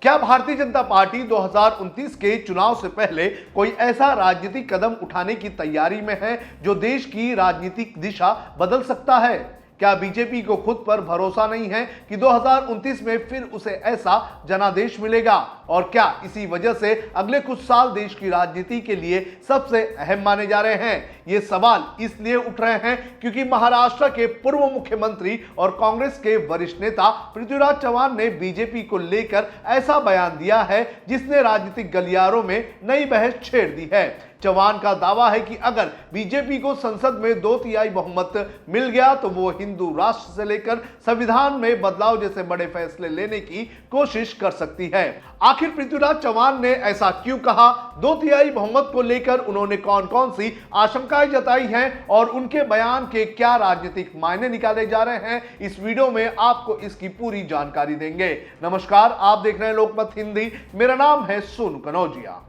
क्या भारतीय जनता पार्टी 2029 के चुनाव से पहले कोई ऐसा राजनीतिक कदम उठाने की तैयारी में है जो देश की राजनीतिक दिशा बदल सकता है? क्या बीजेपी को खुद पर भरोसा नहीं है कि 2029 में फिर उसे ऐसा जनादेश मिलेगा? और क्या इसी वजह से अगले कुछ साल देश की राजनीति के लिए सबसे अहम माने जा रहे हैं? ये सवाल इसलिए उठ रहे हैं क्योंकि महाराष्ट्र के पूर्व मुख्यमंत्री और कांग्रेस के वरिष्ठ नेता पृथ्वीराज चव्हाण ने बीजेपी को लेकर ऐसा बयान दिया है जिसने राजनीतिक गलियारों में नई बहस छेड़ दी है। चव्हाण का दावा है कि अगर बीजेपी को संसद में 2/3 बहुमत मिल गया तो वो हिंदू राष्ट्र से लेकर संविधान में बदलाव जैसे बड़े फैसले लेने की कोशिश कर सकती है। आखिर पृथ्वीराज चव्हाण ने ऐसा क्यों कहा? 2/3 बहुमत को लेकर उन्होंने कौन कौन सी आशंकाएं जताई हैं और उनके बयान के क्या राजनीतिक मायने निकाले जा रहे हैं, इस वीडियो में आपको इसकी पूरी जानकारी देंगे। नमस्कार, आप देख रहे हैं लोकमत हिंदी। मेरा नाम है सोनू कनौजिया।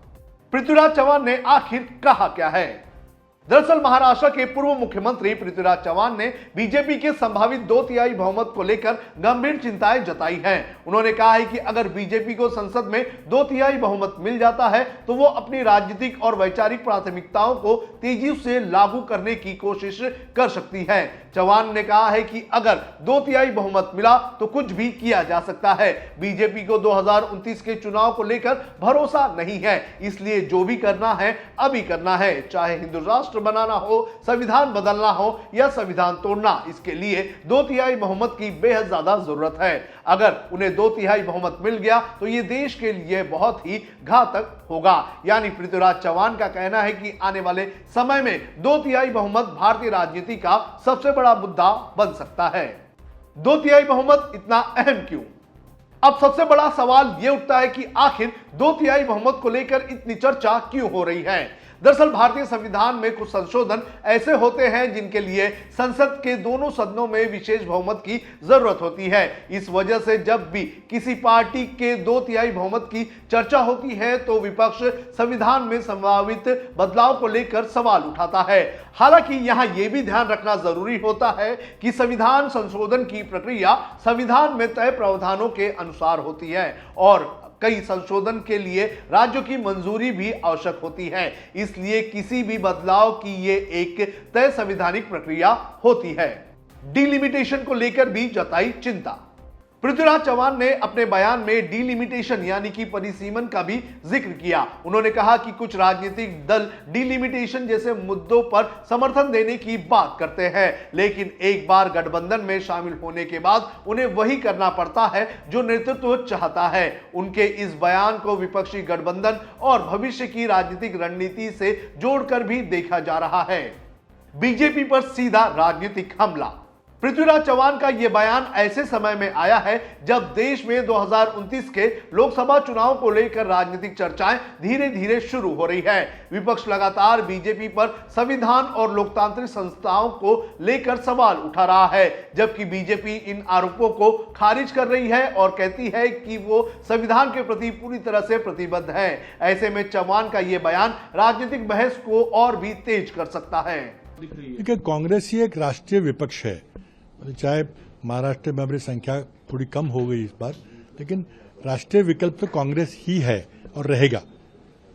पृथ्वीराज चव्हाण ने आखिर कहा क्या है? दरअसल महाराष्ट्र के पूर्व मुख्यमंत्री पृथ्वीराज चव्हाण ने बीजेपी के संभावित 2/3 बहुमत को लेकर गंभीर चिंताएं जताई हैं। उन्होंने कहा है कि अगर बीजेपी को संसद में 2/3 बहुमत मिल जाता है तो वो अपनी राजनीतिक और वैचारिक प्राथमिकताओं को तेजी से लागू करने की कोशिश कर सकती है। चव्हाण ने कहा है कि अगर 2/3 बहुमत मिला तो कुछ भी किया जा सकता है। बीजेपी को 2029 के चुनाव को लेकर भरोसा नहीं है, इसलिए जो भी करना है अभी करना है, चाहे हिंदू राष्ट्र बनाना हो, संविधान बदलना हो या संविधान तोड़ना। इसके लिए 2/3 बहुमत की बेहद ज्यादा जरूरत है। अगर उन्हें 2/3 बहुमत मिल गया तो यह देश के लिए बहुत ही घातक होगा। यानी पृथ्वीराज चव्हाण का कहना है कि आने वाले समय में 2/3 बहुमत भारतीय राजनीति का सबसे बड़ा मुद्दा बन सकता है। 2/3 बहुमत इतना अहम क्यों? अब सबसे बड़ा सवाल यह उठता है कि आखिर 2/3 बहुमत को लेकर इतनी चर्चा क्यों हो रही है? दरअसल भारतीय संविधान में कुछ संशोधन ऐसे होते हैं जिनके लिए संसद के दोनों सदनों में विशेष बहुमत की जरूरत होती है। इस वजह से जब भी किसी पार्टी के 2/3 बहुमत की चर्चा होती है तो विपक्ष संविधान में संभावित बदलाव को लेकर सवाल उठाता है। हालांकि यहां यह भी ध्यान रखना जरूरी होता है कि संविधान संशोधन की प्रक्रिया संविधान में तय प्रावधानों के अनुसार होती है और कई संशोधन के लिए राज्यों की मंजूरी भी आवश्यक होती है। इसलिए किसी भी बदलाव की ये एक तय संवैधानिक प्रक्रिया होती है। डिलिमिटेशन को लेकर भी जताई चिंता। पृथ्वीराज चव्हाण ने अपने बयान में डिलिमिटेशन यानी कि परिसीमन का भी जिक्र किया। उन्होंने कहा कि कुछ राजनीतिक दल डिलिमिटेशन जैसे मुद्दों पर समर्थन देने की बात करते हैं, लेकिन एक बार गठबंधन में शामिल होने के बाद उन्हें वही करना पड़ता है जो नेतृत्व चाहता है। उनके इस बयान को विपक्षी गठबंधन और भविष्य की राजनीतिक रणनीति से जोड़कर भी देखा जा रहा है। बीजेपी पर सीधा राजनीतिक हमला। पृथ्वीराज चव्हाण का यह बयान ऐसे समय में आया है जब देश में 2029 के लोकसभा चुनाव को लेकर राजनीतिक चर्चाएं धीरे धीरे शुरू हो रही है। विपक्ष लगातार बीजेपी पर संविधान और लोकतांत्रिक संस्थाओं को लेकर सवाल उठा रहा है, जबकि बीजेपी इन आरोपों को खारिज कर रही है और कहती है कि वो संविधान के प्रति पूरी तरह से प्रतिबद्ध है। ऐसे में चव्हाण का यह बयान राजनीतिक बहस को और भी तेज कर सकता है। देखिए, कांग्रेस ही एक राष्ट्रीय विपक्ष है। चाहे महाराष्ट्र में हमारी संख्या थोड़ी कम हो गई इस बार, लेकिन राष्ट्रीय विकल्प तो कांग्रेस ही है और रहेगा।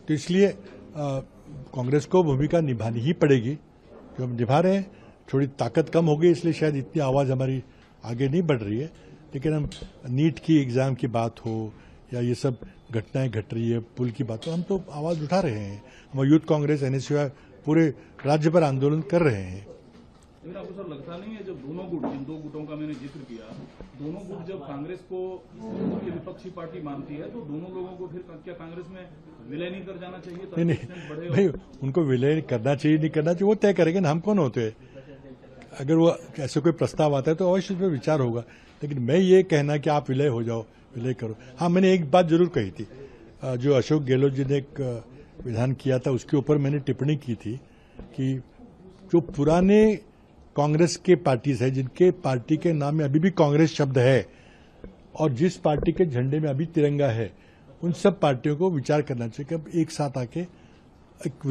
तो इसलिए कांग्रेस को भूमिका निभानी ही पड़ेगी, जो हम निभा रहे हैं। थोड़ी ताकत कम हो गई इसलिए शायद इतनी आवाज हमारी आगे नहीं बढ़ रही है, लेकिन हम नीट की एग्जाम की बात हो या ये सब घटनाएं घट रही है, पुल की बात हो, हम तो आवाज उठा रहे हैं। हम यूथ कांग्रेस एनएसयूआई पूरे राज्य भर आंदोलन कर रहे हैं। लेकिन आपको सर लगता नहीं है जब दोनों गुट, जिन दो गुटों का मैंने जिक्र किया, दोनों गुट जब कांग्रेस को मुख्य विपक्षी पार्टी मानती है तो दोनों लोगों को फिर क्या कांग्रेस में विलय नहीं कर जाना चाहिए? नहीं भाई, उनको विलय करना चाहिए नहीं करना चाहिए वो तय करेंगे ना, हम कौन होते हैं। अगर वो ऐसे कोई प्रस्ताव आता है तो अवश्य उस पर विचार होगा, लेकिन मैं ये कहना कि आप विलय हो जाओ, विलय करो। हाँ, मैंने एक बात जरूर कही थी, जो अशोक गहलोत जी ने एक विधान किया था उसके ऊपर मैंने टिप्पणी की थी कि जो पुराने कांग्रेस के पार्टीज है, जिनके पार्टी के नाम में अभी भी कांग्रेस शब्द है और जिस पार्टी के झंडे में अभी तिरंगा है, उन सब पार्टियों को विचार करना चाहिए कि अब एक साथ आके एक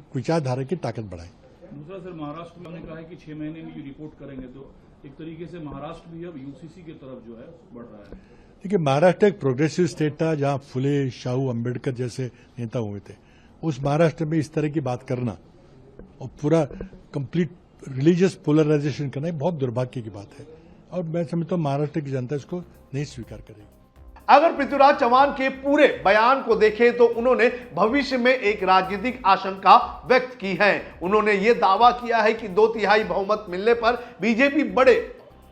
विचारधारा की ताकत बढ़ाएं। दूसरा सर, महाराष्ट्र में उन्होंने कहा है कि 6 महीने में ये रिपोर्ट करेंगे, तो एक तरीके से महाराष्ट्र भी अब यूसीसी की तरफ जो है बढ़ रहा है। देखिए, महाराष्ट्र एक प्रोग्रेसिव स्टेट था जहां फुले, शाहू, अंबेडकर जैसे नेता हुए थे। उस महाराष्ट्र में इस तरह की बात करना और पूरा कंप्लीट रिलीजियस पोलराइजेशन करना बहुत दुर्भाग्य की बात है, और मैं समझता हूं महाराष्ट्र की जनता इसको नहीं स्वीकार करेगी। अगर पृथ्वीराज चव्हाण के पूरे बयान को देखें तो उन्होंने भविष्य में एक राजनीतिक आशंका व्यक्त की है। उन्होंने यह दावा किया है कि 2/3 बहुमत मिलने पर बीजेपी बड़े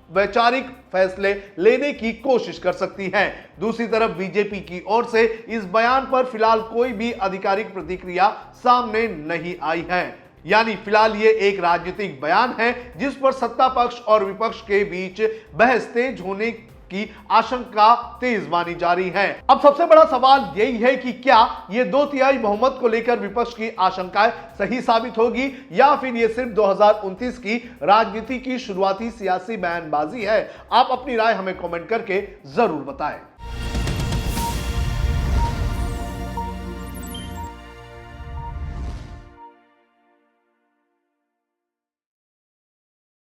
वैचारिक फैसले लेने की कोशिश कर सकती है। दूसरी तरफ बीजेपी की ओर से इस बयान पर फिलहाल कोई भी आधिकारिक प्रतिक्रिया सामने नहीं आई है। यानी फिलहाल ये एक राजनीतिक बयान है जिस पर सत्ता पक्ष और विपक्ष के बीच बहस तेज होने की आशंका तेज मानी जा रही है। अब सबसे बड़ा सवाल यही है कि क्या ये 2/3 बहुमत को लेकर विपक्ष की आशंकाएं सही साबित होगी या फिर ये सिर्फ 2029 की राजनीति की शुरुआती सियासी बयानबाजी है। आप अपनी राय हमें कमेंट करके जरूर बताएं।